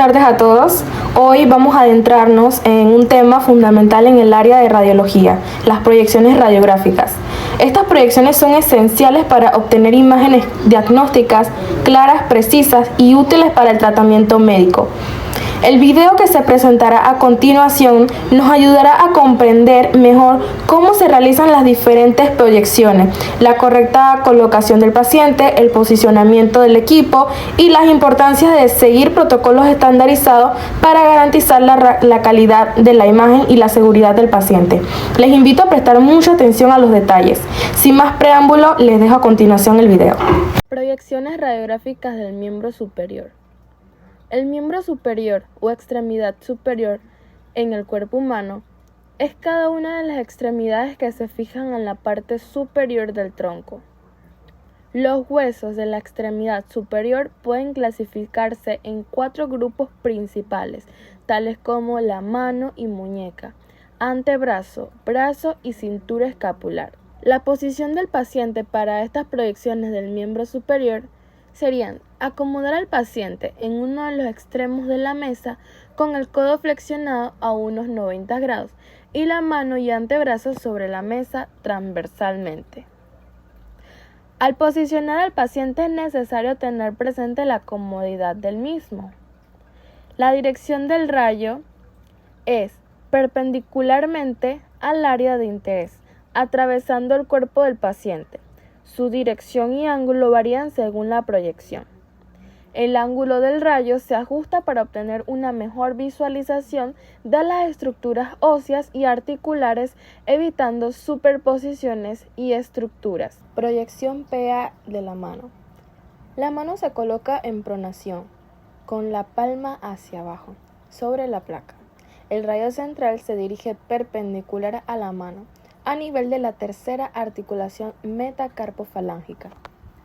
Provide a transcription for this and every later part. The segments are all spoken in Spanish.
tardes a todos. Hoy vamos a adentrarnos en un tema fundamental en el área de radiología, las proyecciones radiográficas. Estas proyecciones son esenciales para obtener imágenes diagnósticas claras, precisas y útiles para el tratamiento médico. El video que se presentará a continuación nos ayudará a comprender mejor cómo se realizan las diferentes proyecciones, la correcta colocación del paciente, el posicionamiento del equipo y las importancias de seguir protocolos estandarizados para garantizar la calidad de la imagen y la seguridad del paciente. Les invito a prestar mucha atención a los detalles. Sin más preámbulo, les dejo a continuación el video. Proyecciones radiográficas del miembro superior. El miembro superior o extremidad superior en el cuerpo humano es cada una de las extremidades que se fijan en la parte superior del tronco. Los huesos de la extremidad superior pueden clasificarse en 4 grupos principales, tales como la mano y muñeca, antebrazo, brazo y cintura escapular. La posición del paciente para estas proyecciones del miembro superior serían acomodar al paciente en uno de los extremos de la mesa con el codo flexionado a unos 90 grados y la mano y antebrazo sobre la mesa transversalmente. Al posicionar al paciente es necesario tener presente la comodidad del mismo. La dirección del rayo es perpendicularmente al área de interés, atravesando el cuerpo del paciente. Su dirección y ángulo varían según la proyección. El ángulo del rayo se ajusta para obtener una mejor visualización de las estructuras óseas y articulares, evitando superposiciones y estructuras. Proyección PA de la mano. La mano se coloca en pronación, con la palma hacia abajo, sobre la placa. El rayo central se dirige perpendicular a la mano, a nivel de la tercera articulación metacarpofalángica,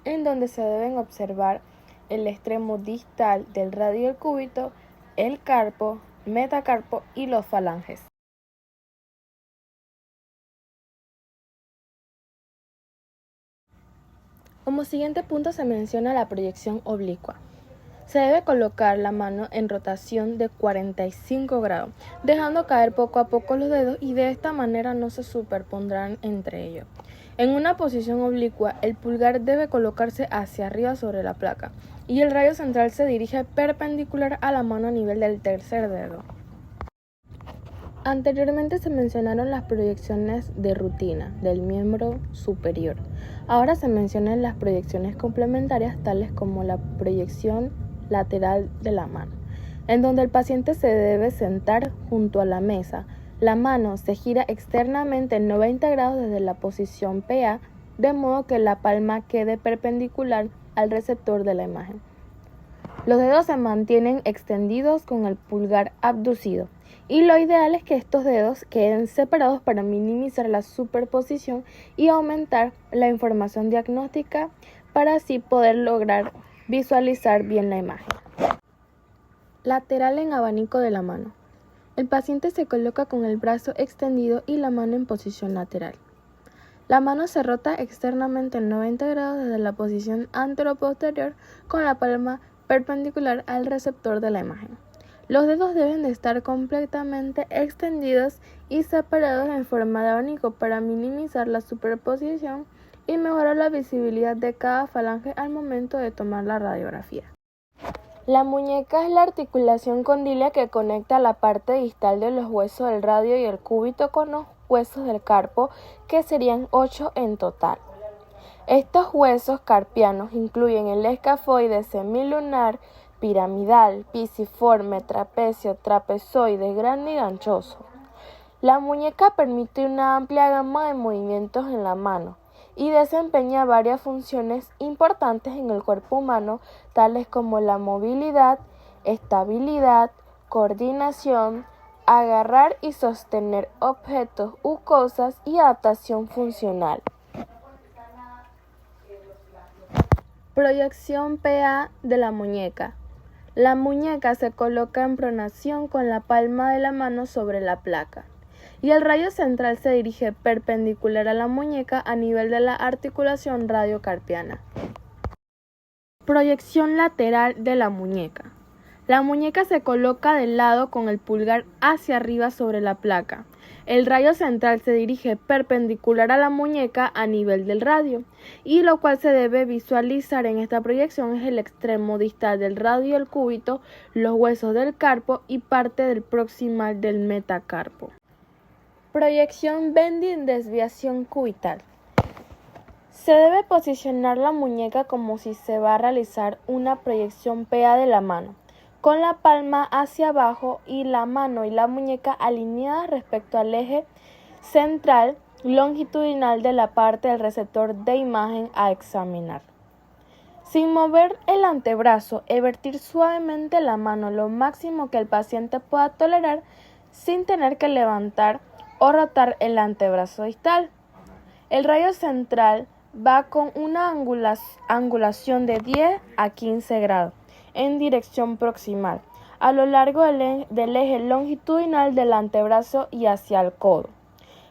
en donde se deben observar el extremo distal del radio del cúbito, el carpo, metacarpo y los falanges. Como siguiente punto se menciona la proyección oblicua. Se debe colocar la mano en rotación de 45 grados, dejando caer poco a poco los dedos y de esta manera no se superpondrán entre ellos. En una posición oblicua, el pulgar debe colocarse hacia arriba sobre la placa y el rayo central se dirige perpendicular a la mano a nivel del tercer dedo. Anteriormente se mencionaron las proyecciones de rutina del miembro superior. Ahora se mencionan las proyecciones complementarias tales como la proyección lateral de la mano, en donde el paciente se debe sentar junto a la mesa. La mano se gira externamente en 90 grados desde la posición PA, de modo que la palma quede perpendicular al receptor de la imagen. Los dedos se mantienen extendidos con el pulgar abducido, y lo ideal es que estos dedos queden separados para minimizar la superposición y aumentar la información diagnóstica para así poder lograr visualizar bien la imagen. Lateral en abanico de la mano. El paciente se coloca con el brazo extendido y la mano en posición lateral. La mano se rota externamente en 90 grados desde la posición anteroposterior con la palma perpendicular al receptor de la imagen. Los dedos deben de estar completamente extendidos y separados en forma de abanico para minimizar la superposición y mejorar la visibilidad de cada falange al momento de tomar la radiografía. La muñeca es la articulación condílea que conecta la parte distal de los huesos del radio y el cúbito con los huesos del carpo, que serían 8 en total. Estos huesos carpianos incluyen el escafoide semilunar, piramidal, pisiforme, trapecio, trapezoide, grande y ganchoso. La muñeca permite una amplia gama de movimientos en la mano y desempeña varias funciones importantes en el cuerpo humano, tales como la movilidad, estabilidad, coordinación, agarrar y sostener objetos u cosas y adaptación funcional. Proyección PA de la muñeca. La muñeca se coloca en pronación con la palma de la mano sobre la placa, y el rayo central se dirige perpendicular a la muñeca a nivel de la articulación radiocarpiana. Proyección lateral de la muñeca. La muñeca se coloca de lado con el pulgar hacia arriba sobre la placa. El rayo central se dirige perpendicular a la muñeca a nivel del radio, y lo cual se debe visualizar en esta proyección es el extremo distal del radio del cúbito, los huesos del carpo y parte del proximal del metacarpo. Proyección bending desviación cubital. Se debe posicionar la muñeca como si se va a realizar una proyección PA de la mano, con la palma hacia abajo y la mano y la muñeca alineadas respecto al eje central longitudinal de la parte del receptor de imagen a examinar. Sin mover el antebrazo, evertir suavemente la mano lo máximo que el paciente pueda tolerar sin tener que levantar o rotar el antebrazo distal. El rayo central va con una angulación de 10 a 15 grados en dirección proximal, a lo largo del eje longitudinal del antebrazo y hacia el codo.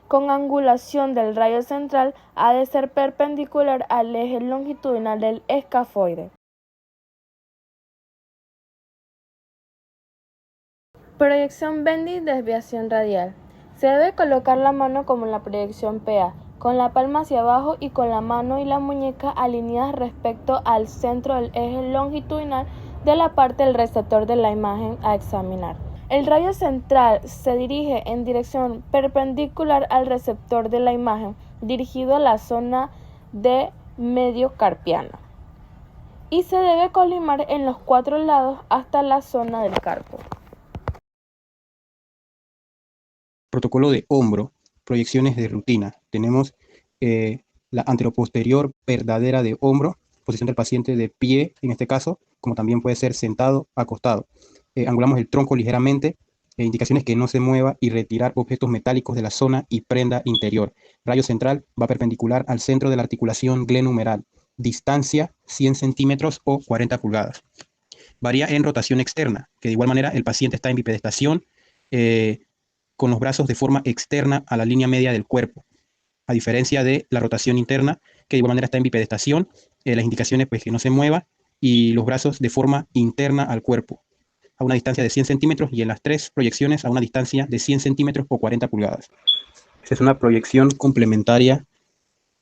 Con angulación del rayo central ha de ser perpendicular al eje longitudinal del escafoide. Proyección bending desviación radial. Se debe colocar la mano como en la proyección PA, con la palma hacia abajo y con la mano y la muñeca alineadas respecto al centro del eje longitudinal de la parte del receptor de la imagen a examinar. El rayo central se dirige en dirección perpendicular al receptor de la imagen, dirigido a la zona de mediocarpiana, y se debe colimar en los 4 lados hasta la zona del carpo. Protocolo de hombro, proyecciones de rutina. Tenemos la anteroposterior verdadera de hombro, posición del paciente de pie en este caso, como también puede ser sentado, acostado. Angulamos el tronco ligeramente, indicaciones que no se mueva y retirar objetos metálicos de la zona y prenda interior. Rayo central va perpendicular al centro de la articulación glenumeral. Distancia 100 centímetros o 40 pulgadas. Varía en rotación externa, que de igual manera el paciente está en bipedestación con los brazos de forma externa a la línea media del cuerpo, a diferencia de la rotación interna, que de igual manera está en bipedestación, las indicaciones pues que no se mueva y los brazos de forma interna al cuerpo, a una distancia de 100 centímetros y en las 3 proyecciones a una distancia de 100 centímetros o 40 pulgadas. Esta es una proyección complementaria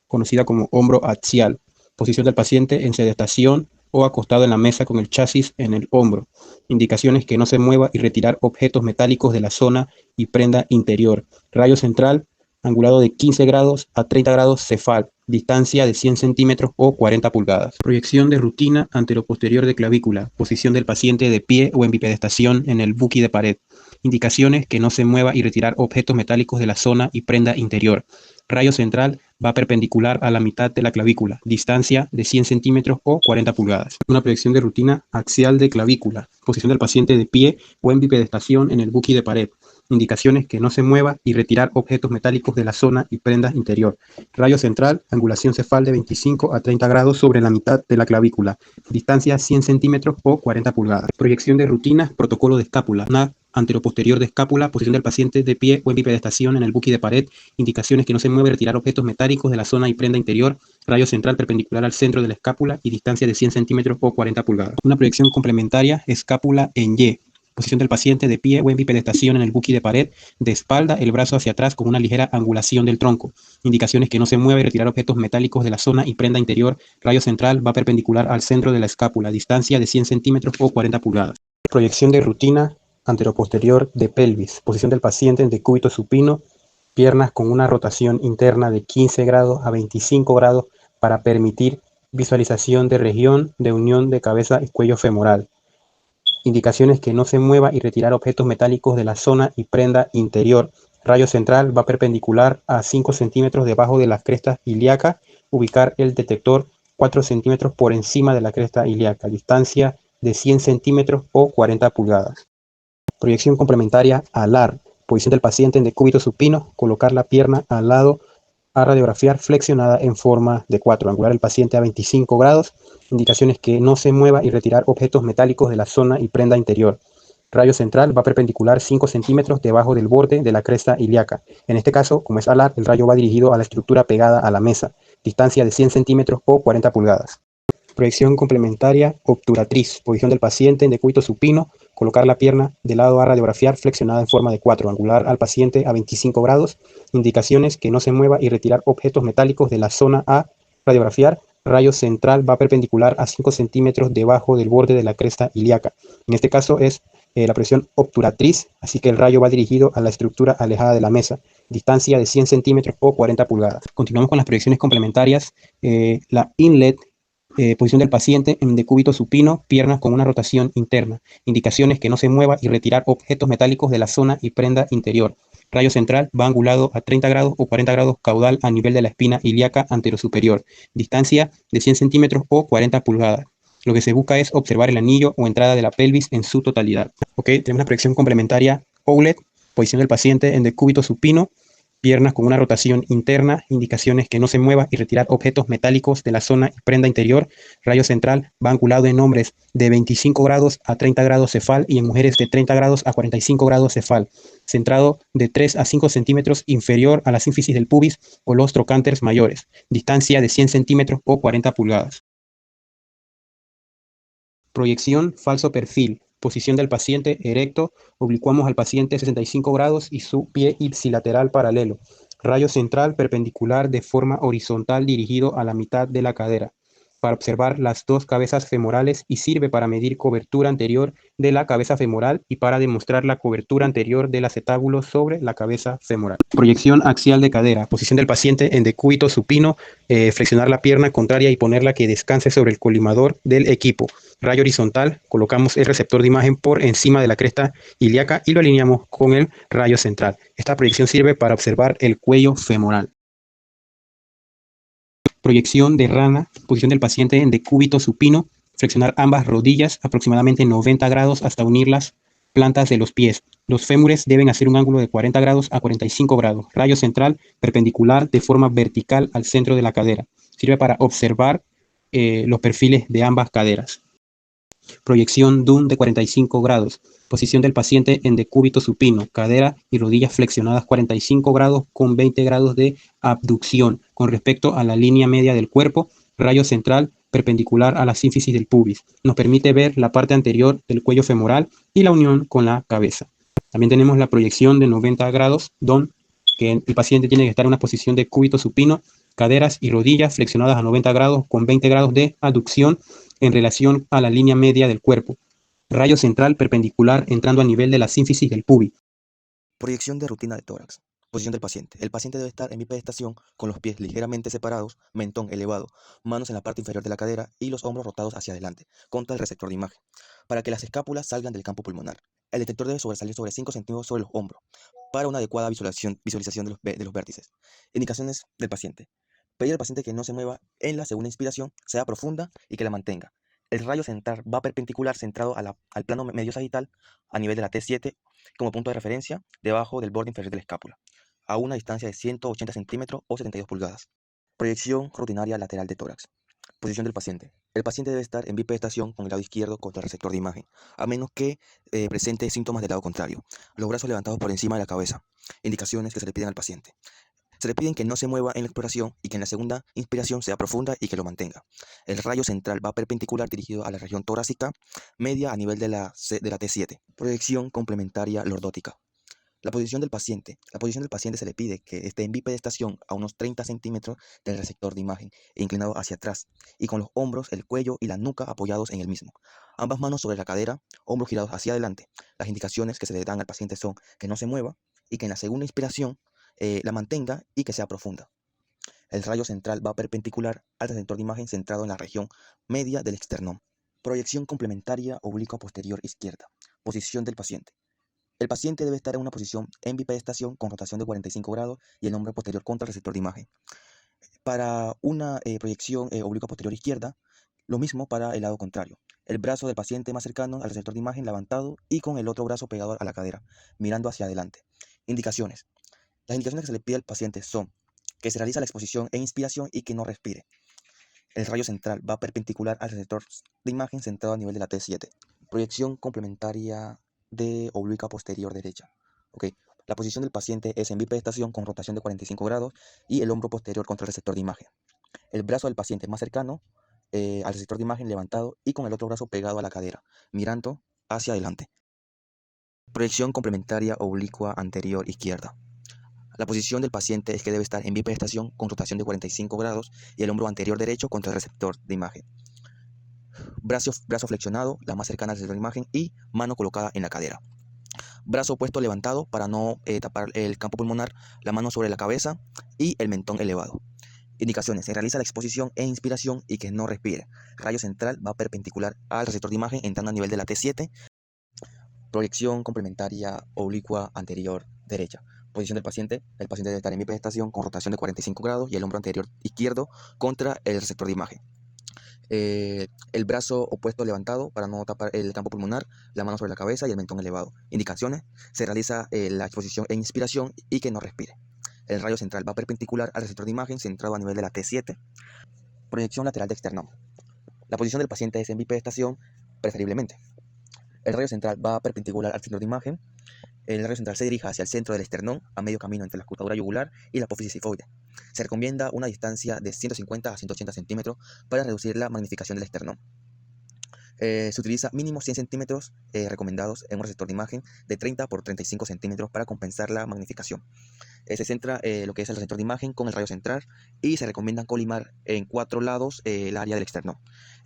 conocida como hombro axial, posición del paciente en sedestación o acostado en la mesa con el chasis en el hombro. Indicaciones que no se mueva y retirar objetos metálicos de la zona y prenda interior. Rayo central, angulado de 15 grados a 30 grados cefal, distancia de 100 centímetros o 40 pulgadas. Proyección de rutina anteroposterior de clavícula, posición del paciente de pie o en bipedestación en el buki de pared. Indicaciones que no se mueva y retirar objetos metálicos de la zona y prenda interior. Rayo central va perpendicular a la mitad de la clavícula, distancia de 100 centímetros o 40 pulgadas. Una proyección de rutina axial de clavícula, posición del paciente de pie o en bipedestación en el buki de pared. Indicaciones que no se mueva y retirar objetos metálicos de la zona y prenda interior. Rayo central, angulación cefal de 25 a 30 grados sobre la mitad de la clavícula, distancia 100 centímetros o 40 pulgadas. Proyección de rutina, protocolo de escápula. Anteroposterior de escápula, posición del paciente de pie o en bipedestación en el buki de pared, indicaciones que no se mueve, retirar objetos metálicos de la zona y prenda interior, rayo central perpendicular al centro de la escápula y distancia de 100 centímetros o 40 pulgadas. Una proyección complementaria, escápula en Y, posición del paciente de pie o en bipedestación en el buki de pared, de espalda, el brazo hacia atrás con una ligera angulación del tronco, indicaciones que no se mueve, retirar objetos metálicos de la zona y prenda interior, rayo central va perpendicular al centro de la escápula, distancia de 100 centímetros o 40 pulgadas. Proyección de rutina anteroposterior de pelvis, posición del paciente en decúbito supino, piernas con una rotación interna de 15 grados a 25 grados para permitir visualización de región de unión de cabeza y cuello femoral. Indicaciones que no se mueva y retirar objetos metálicos de la zona y prenda interior. Rayo central va perpendicular a 5 centímetros debajo de la cresta ilíaca, ubicar el detector 4 centímetros por encima de la cresta ilíaca, distancia de 100 centímetros o 40 pulgadas. Proyección complementaria alar, posición del paciente en decúbito supino, colocar la pierna al lado a radiografiar flexionada en forma de 4, angular el paciente a 25 grados, indicaciones que no se mueva y retirar objetos metálicos de la zona y prenda interior. Rayo central va perpendicular 5 centímetros debajo del borde de la cresta ilíaca. En este caso, como es alar, el rayo va dirigido a la estructura pegada a la mesa, distancia de 100 centímetros o 40 pulgadas. Proyección complementaria obturatriz, posición del paciente en decúbito supino, colocar la pierna de lado a radiografiar flexionada en forma de 4, angular al paciente a 25 grados, indicaciones que no se mueva y retirar objetos metálicos de la zona a radiografiar, rayo central va perpendicular a 5 centímetros debajo del borde de la cresta ilíaca. En este caso es la presión obturatriz, así que el rayo va dirigido a la estructura alejada de la mesa, distancia de 100 centímetros o 40 pulgadas. Continuamos con las proyecciones complementarias. La inlet, posición del paciente en decúbito supino, piernas con una rotación interna, indicaciones que no se mueva y retirar objetos metálicos de la zona y prenda interior. Rayo central va angulado a 30 grados o 40 grados caudal a nivel de la espina ilíaca anterosuperior, distancia de 100 centímetros o 40 pulgadas. Lo que se busca es observar el anillo o entrada de la pelvis en su totalidad. Ok, tenemos la proyección complementaria OLED, posición del paciente en decúbito supino, piernas con una rotación interna, indicaciones que no se mueva y retirar objetos metálicos de la zona y prenda interior. Rayo central va angulado en hombres de 25 grados a 30 grados cefal y en mujeres de 30 grados a 45 grados cefal, centrado de 3 a 5 centímetros inferior a la sínfisis del pubis o los trocánteres mayores, distancia de 100 centímetros o 40 pulgadas. Proyección falso perfil. Posición del paciente erecto. Oblicuamos al paciente 65 grados y su pie ipsilateral paralelo. Rayo central perpendicular de forma horizontal dirigido a la mitad de la cadera para observar las dos cabezas femorales y sirve para medir cobertura anterior de la cabeza femoral y para demostrar la cobertura anterior del acetábulo sobre la cabeza femoral. Proyección axial de cadera. Posición del paciente en decúbito supino. Flexionar la pierna contraria y ponerla que descanse sobre el colimador del equipo. Rayo horizontal, colocamos el receptor de imagen por encima de la cresta ilíaca y lo alineamos con el rayo central. Esta proyección sirve para observar el cuello femoral. Proyección de rana, posición del paciente en decúbito supino, flexionar ambas rodillas aproximadamente 90 grados hasta unir las plantas de los pies. Los fémures deben hacer un ángulo de 40 grados a 45 grados. Rayo central perpendicular de forma vertical al centro de la cadera. Sirve para observar los perfiles de ambas caderas. Proyección DUN de 45 grados. Posición del paciente en decúbito supino, cadera y rodillas flexionadas 45 grados con 20 grados de abducción con respecto a la línea media del cuerpo. Rayo central perpendicular a la sínfisis del pubis. Nos permite ver la parte anterior del cuello femoral y la unión con la cabeza. También tenemos la proyección de 90 grados, DON, que el paciente tiene que estar en una posición de cúbito supino, caderas y rodillas flexionadas a 90 grados con 20 grados de aducción en relación a la línea media del cuerpo. Rayo central perpendicular entrando a nivel de la sínfisis del pubis. Proyección de rutina de tórax. Posición del paciente. El paciente debe estar en bipedestación con los pies ligeramente separados, mentón elevado, manos en la parte inferior de la cadera y los hombros rotados hacia adelante, contra el receptor de imagen, para que las escápulas salgan del campo pulmonar. El detector debe sobresalir sobre 5 centímetros sobre los hombros, para una adecuada visualización de los vértices. Indicaciones del paciente. Pedir al paciente que no se mueva en la segunda inspiración, sea profunda y que la mantenga. El rayo central va perpendicular centrado al plano medio sagital a nivel de la T7 como punto de referencia debajo del borde inferior de la escápula, a una distancia de 180 centímetros o 72 pulgadas. Proyección rutinaria lateral de tórax. Posición del paciente. El paciente debe estar en bipedestación con el lado izquierdo contra el receptor de imagen, a menos que presente síntomas del lado contrario. Los brazos levantados por encima de la cabeza. Indicaciones que se le piden al paciente. Se le piden que no se mueva en la exploración y que en la segunda inspiración sea profunda y que lo mantenga. El rayo central va perpendicular dirigido a la región torácica media a nivel de la T7. Proyección complementaria lordótica. La posición del paciente. La posición del paciente se le pide que esté en bipedestación a unos 30 centímetros del receptor de imagen e inclinado hacia atrás y con los hombros, el cuello y la nuca apoyados en el mismo. Ambas manos sobre la cadera, hombros girados hacia adelante. Las indicaciones que se le dan al paciente son que no se mueva y que en la segunda inspiración la mantenga y que sea profunda. El rayo central va perpendicular al receptor de imagen centrado en la región media del esternón. Proyección complementaria oblicua posterior izquierda. Posición del paciente. El paciente debe estar en una posición en bipedestación con rotación de 45 grados y el hombro posterior contra el receptor de imagen. Para una proyección oblicua posterior izquierda, lo mismo para el lado contrario. El brazo del paciente más cercano al receptor de imagen levantado y con el otro brazo pegado a la cadera, mirando hacia adelante. Indicaciones. Las indicaciones que se le pide al paciente son que se realiza la exposición en inspiración y que no respire. El rayo central va perpendicular al receptor de imagen centrado a nivel de la T7. Proyección complementaria de oblicua posterior derecha. La posición del paciente es en bipedestación con rotación de 45 grados y el hombro posterior contra el receptor de imagen. El brazo del paciente más cercano al receptor de imagen levantado y con el otro brazo pegado a la cadera, mirando hacia adelante. Proyección complementaria oblicua anterior izquierda. La posición del paciente es que debe estar en bipedestación con rotación de 45 grados y el hombro anterior derecho contra el receptor de imagen. Brazo flexionado, la más cercana al receptor de imagen, y mano colocada en la cadera. Brazo opuesto levantado para no tapar el campo pulmonar, la mano sobre la cabeza y el mentón elevado. Indicaciones: se realiza la exposición e inspiración y que no respire. Rayo central va perpendicular al receptor de imagen entrando a nivel de la T7. Proyección complementaria oblicua anterior derecha. Posición del paciente: el paciente debe estar en bipedestación con rotación de 45 grados y el hombro anterior izquierdo contra el receptor de imagen. El brazo opuesto levantado para no tapar el campo pulmonar, la mano sobre la cabeza y el mentón elevado. Indicaciones: se realiza la exposición e inspiración y que no respire. El rayo central va perpendicular al receptor de imagen centrado a nivel de la T7. Proyección lateral de esternón. La posición del paciente es en bipedestación, preferiblemente. El rayo central va perpendicular al receptor de imagen. El rayo central se dirige hacia el centro del esternón, a medio camino entre la escutadura yugular y la apófisis sifoide. Se recomienda una distancia de 150 a 180 centímetros para reducir la magnificación del esternón. Se utiliza mínimo 100 centímetros recomendados en un receptor de imagen de 30 por 35 centímetros para compensar la magnificación. Se centra lo que es el receptor de imagen con el rayo central y se recomienda colimar en 4 lados el área del esternón.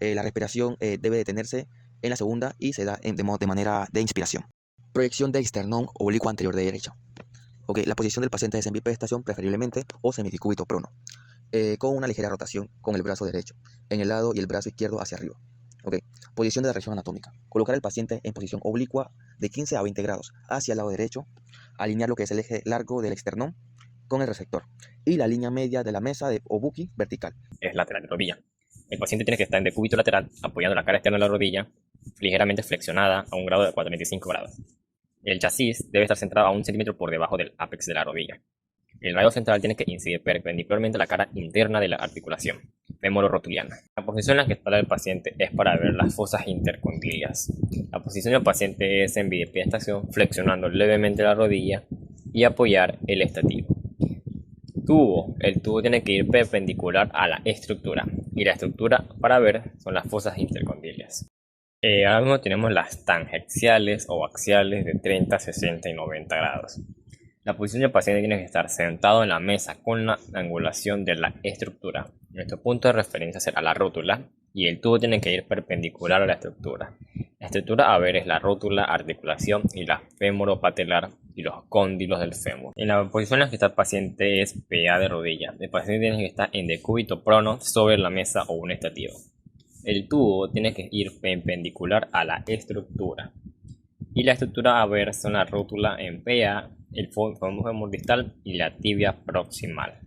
La respiración debe detenerse en la segunda y se da de manera de inspiración. Proyección de esternón oblicua anterior de derecha. La posición del paciente es en bipedestación preferiblemente o semidecúbito prono, con una ligera rotación con el brazo derecho en el lado y el brazo izquierdo hacia arriba. Posición de la región anatómica. Colocar al paciente en posición oblicua de 15 a 20 grados hacia el lado derecho. Alinear lo que es el eje largo del esternón con el receptor y la línea media de la mesa de Obuki vertical. Es lateral de rodilla. El paciente tiene que estar en decúbito lateral, apoyando la cara externa de la rodilla, ligeramente flexionada a un grado de 45 grados. El chasis debe estar centrado a 1 centímetro por debajo del ápex de la rodilla. El radio central tiene que incidir perpendicularmente a la cara interna de la articulación femororotuliana. La posición en la que está el paciente es para ver las fosas intercondilias. La posición del paciente es en bipedestación, flexionando levemente la rodilla y apoyar el estativo. El tubo tiene que ir perpendicular a la estructura, y la estructura para ver son las fosas intercondilias. Ahora mismo tenemos las tangenciales o axiales de 30, 60 y 90 grados. La posición del paciente tiene que estar sentado en la mesa con la angulación de la estructura. Nuestro punto de referencia será la rótula y el tubo tiene que ir perpendicular a la estructura. La estructura a ver es la rótula, articulación y la femoropatelar y los cóndilos del fémur. En la posición en la que está el paciente es PA de rodilla. El paciente tiene que estar en decúbito prono sobre la mesa o un estativo. El tubo tiene que ir perpendicular a la estructura. Y la estructura a ver son la rótula en PA, el fémur distal y la tibia proximal.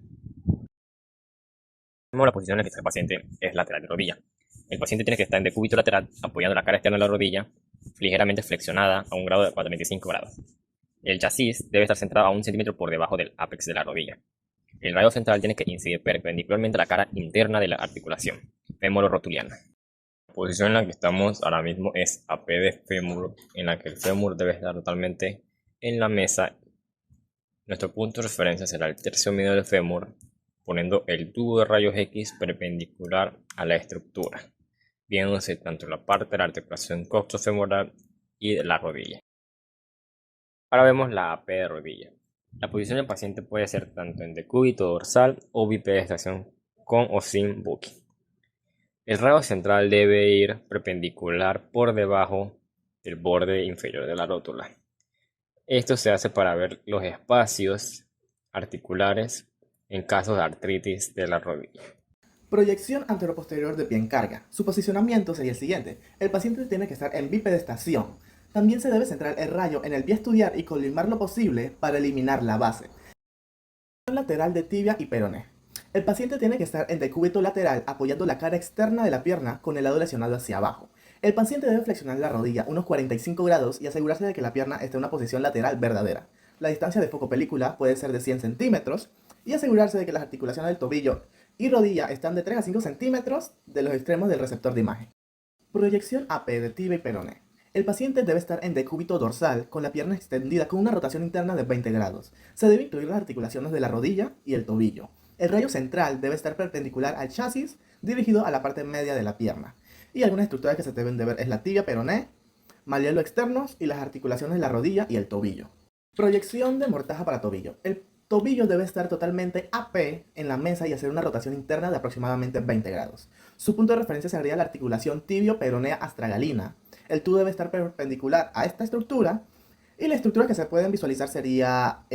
La posición en la que está el paciente es lateral de rodilla. El paciente tiene que estar en decúbito lateral, apoyando la cara externa de la rodilla, ligeramente flexionada a un grado de 45 grados. El chasis debe estar centrado a 1 centímetro por debajo del ápex de la rodilla. El radio central tiene que incidir perpendicularmente a la cara interna de la articulación femororotuliana. La posición en la que estamos ahora mismo es AP de fémur, en la que el fémur debe estar totalmente en la mesa. Nuestro punto de referencia será el tercio medio del fémur, poniendo el tubo de rayos X perpendicular a la estructura, viéndose tanto la parte de la articulación coxofemoral y de la rodilla. Ahora vemos la AP de rodilla. La posición del paciente puede ser tanto en decúbito dorsal o bipedestación con o sin buki. El radio central debe ir perpendicular por debajo del borde inferior de la rótula. Esto se hace para ver los espacios articulares en casos de artritis de la rodilla. Proyección anteroposterior de pie en carga. Su posicionamiento sería el siguiente. El paciente tiene que estar en bipedestación. También se debe centrar el rayo en el pie estudiar y colimar lo posible para eliminar la base. Lateral de tibia y peroné. El paciente tiene que estar en decúbito lateral apoyando la cara externa de la pierna con el lado lesionado hacia abajo. El paciente debe flexionar la rodilla unos 45 grados y asegurarse de que la pierna esté en una posición lateral verdadera. La distancia de foco película puede ser de 100 centímetros y asegurarse de que las articulaciones del tobillo y rodilla están de 3 a 5 centímetros de los extremos del receptor de imagen. Proyección AP de tibia y peroné. El paciente debe estar en decúbito dorsal con la pierna extendida con una rotación interna de 20 grados. Se debe incluir las articulaciones de la rodilla y el tobillo. El rayo central debe estar perpendicular al chasis, dirigido a la parte media de la pierna. Y algunas estructuras que se deben de ver es la tibia peroné, malleolo externos y las articulaciones de la rodilla y el tobillo. Proyección de mortaja para tobillo. El tobillo debe estar totalmente AP en la mesa y hacer una rotación interna de aproximadamente 20 grados. Su punto de referencia sería la articulación tibio-peronea astragalina. El tubo debe estar perpendicular a esta estructura y la estructura que se pueden visualizar sería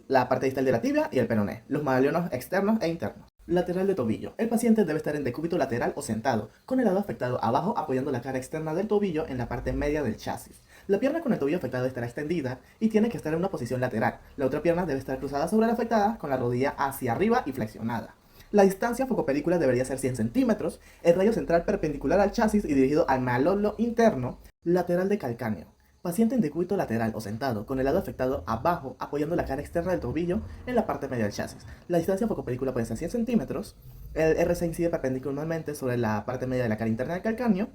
la parte distal de la tibia y el peroné, los malleolos externos e internos. Lateral de tobillo. El paciente debe estar en decúbito lateral o sentado, con el lado afectado abajo apoyando la cara externa del tobillo en la parte media del chasis. La pierna con el tobillo afectado estará extendida y tiene que estar en una posición lateral. La otra pierna debe estar cruzada sobre la afectada con la rodilla hacia arriba y flexionada. La distancia focopelícula debería ser 100 centímetros, el rayo central perpendicular al chasis y dirigido al malleolo interno lateral de calcáneo. Paciente en decúbito lateral o sentado, con el lado afectado abajo, apoyando la cara externa del tobillo en la parte media del chasis. La distancia focopelícula puede ser 100 centímetros, el RC incide perpendicularmente sobre la parte media de la cara interna del calcáneo,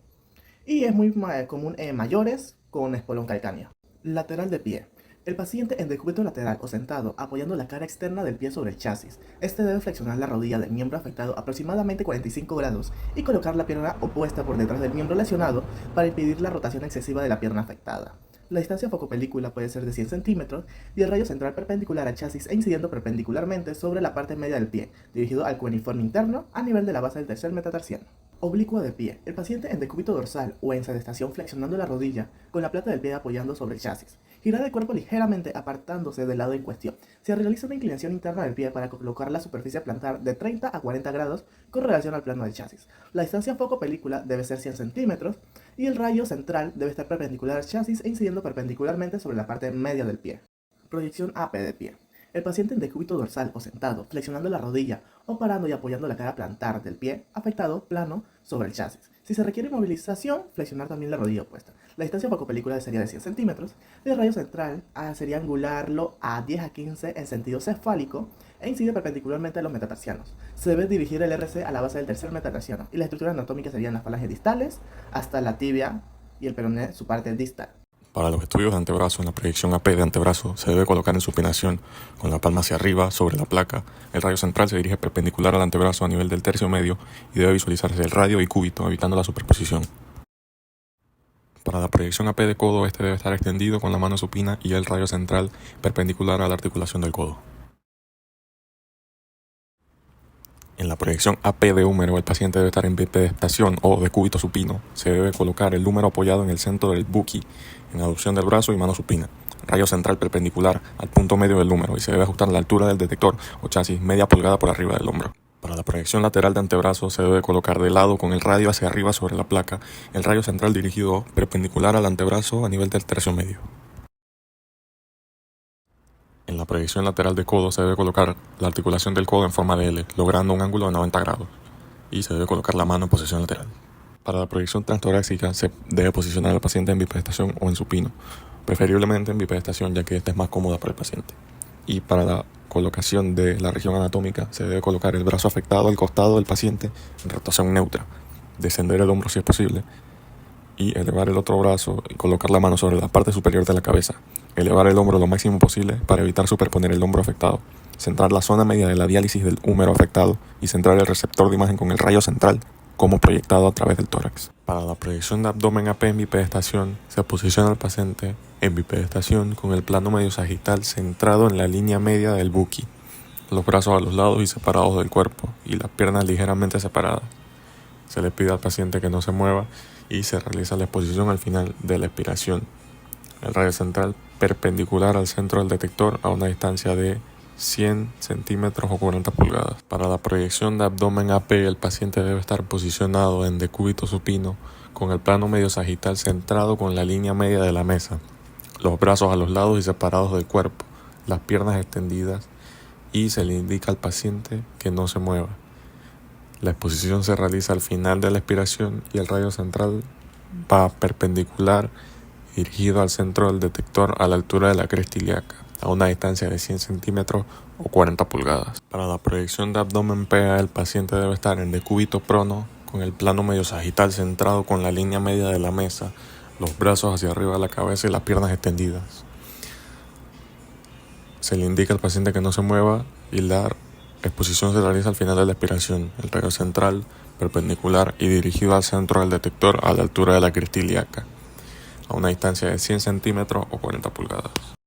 y es muy común en mayores con espolón calcáneo. Lateral de pie. El paciente en decúbito lateral o sentado, apoyando la cara externa del pie sobre el chasis. Este debe flexionar la rodilla del miembro afectado aproximadamente 45 grados y colocar la pierna opuesta por detrás del miembro lesionado para impedir la rotación excesiva de la pierna afectada. La distancia focopelícula puede ser de 100 centímetros y el rayo central perpendicular al chasis e incidiendo perpendicularmente sobre la parte media del pie, dirigido al cueniforme interno a nivel de la base del tercer metatarsiano. Oblicua de pie. El paciente en decúbito dorsal o en sedestación flexionando la rodilla con la plata del pie apoyando sobre el chasis. Girar el cuerpo ligeramente apartándose del lado en cuestión. Se realiza una inclinación interna del pie para colocar la superficie plantar de 30 a 40 grados con relación al plano del chasis. La distancia foco-película debe ser 100 centímetros y el rayo central debe estar perpendicular al chasis e incidiendo perpendicularmente sobre la parte media del pie. Proyección AP de pie. El paciente en decúbito dorsal o sentado, flexionando la rodilla o parando y apoyando la cara plantar del pie afectado plano sobre el chasis. Si se requiere movilización, flexionar también la rodilla opuesta. La distancia focopelícula sería de 100 centímetros. El rayo central sería angularlo a 10 a 15 en sentido cefálico e incide perpendicularmente a los metatarsianos. Se debe dirigir el RC a la base del tercer metatarsiano y la estructura anatómica serían las falanges distales hasta la tibia y el peroné su parte distal. Para los estudios de antebrazo, en la proyección AP de antebrazo se debe colocar en supinación con la palma hacia arriba sobre la placa. El rayo central se dirige perpendicular al antebrazo a nivel del tercio medio y debe visualizarse el radio y cúbito, evitando la superposición. Para la proyección AP de codo, este debe estar extendido con la mano supina y el rayo central perpendicular a la articulación del codo. En la proyección AP de húmero, el paciente debe estar en bipedestación o decúbito supino. Se debe colocar el húmero apoyado en el centro del buki, en aducción del brazo y mano supina. Rayo central perpendicular al punto medio del húmero y se debe ajustar la altura del detector o chasis media pulgada por arriba del hombro. Para la proyección lateral de antebrazo se debe colocar de lado con el radio hacia arriba sobre la placa, el rayo central dirigido perpendicular al antebrazo a nivel del tercio medio. En la proyección lateral de codo se debe colocar la articulación del codo en forma de L, logrando un ángulo de 90 grados, y se debe colocar la mano en posición lateral. Para la proyección transtorácica se debe posicionar al paciente en bipedestación o en supino, preferiblemente en bipedestación ya que esta es más cómoda para el paciente. Y para la colocación de la región anatómica se debe colocar el brazo afectado al costado del paciente en rotación neutra, descender el hombro si es posible, y elevar el otro brazo y colocar la mano sobre la parte superior de la cabeza. Elevar el hombro lo máximo posible para evitar superponer el hombro afectado. Centrar la zona media de la diálisis del húmero afectado y centrar el receptor de imagen con el rayo central como proyectado a través del tórax. Para la proyección de abdomen AP en bipedestación, se posiciona al paciente en bipedestación con el plano medio sagital centrado en la línea media del buki, los brazos a los lados y separados del cuerpo y las piernas ligeramente separadas. Se le pide al paciente que no se mueva y se realiza la exposición al final de la expiración. El rayo central perpendicular al centro del detector a una distancia de 100 centímetros o 40 pulgadas. Para la proyección de abdomen AP, el paciente debe estar posicionado en decúbito supino con el plano medio sagital centrado con la línea media de la mesa, los brazos a los lados y separados del cuerpo, las piernas extendidas, y se le indica al paciente que no se mueva. La exposición se realiza al final de la expiración y el rayo central va perpendicular dirigido al centro del detector a la altura de la cresta ilíaca, a una distancia de 100 centímetros o 40 pulgadas. Para la proyección de abdomen PA, el paciente debe estar en decúbito prono con el plano medio sagital centrado con la línea media de la mesa, los brazos hacia arriba de la cabeza y las piernas extendidas. Se le indica al paciente que no se mueva y la exposición se realiza al final de la expiración. El rayo central perpendicular y dirigido al centro del detector a la altura de la cresta ilíaca. a una distancia de 100 centímetros o 40 pulgadas.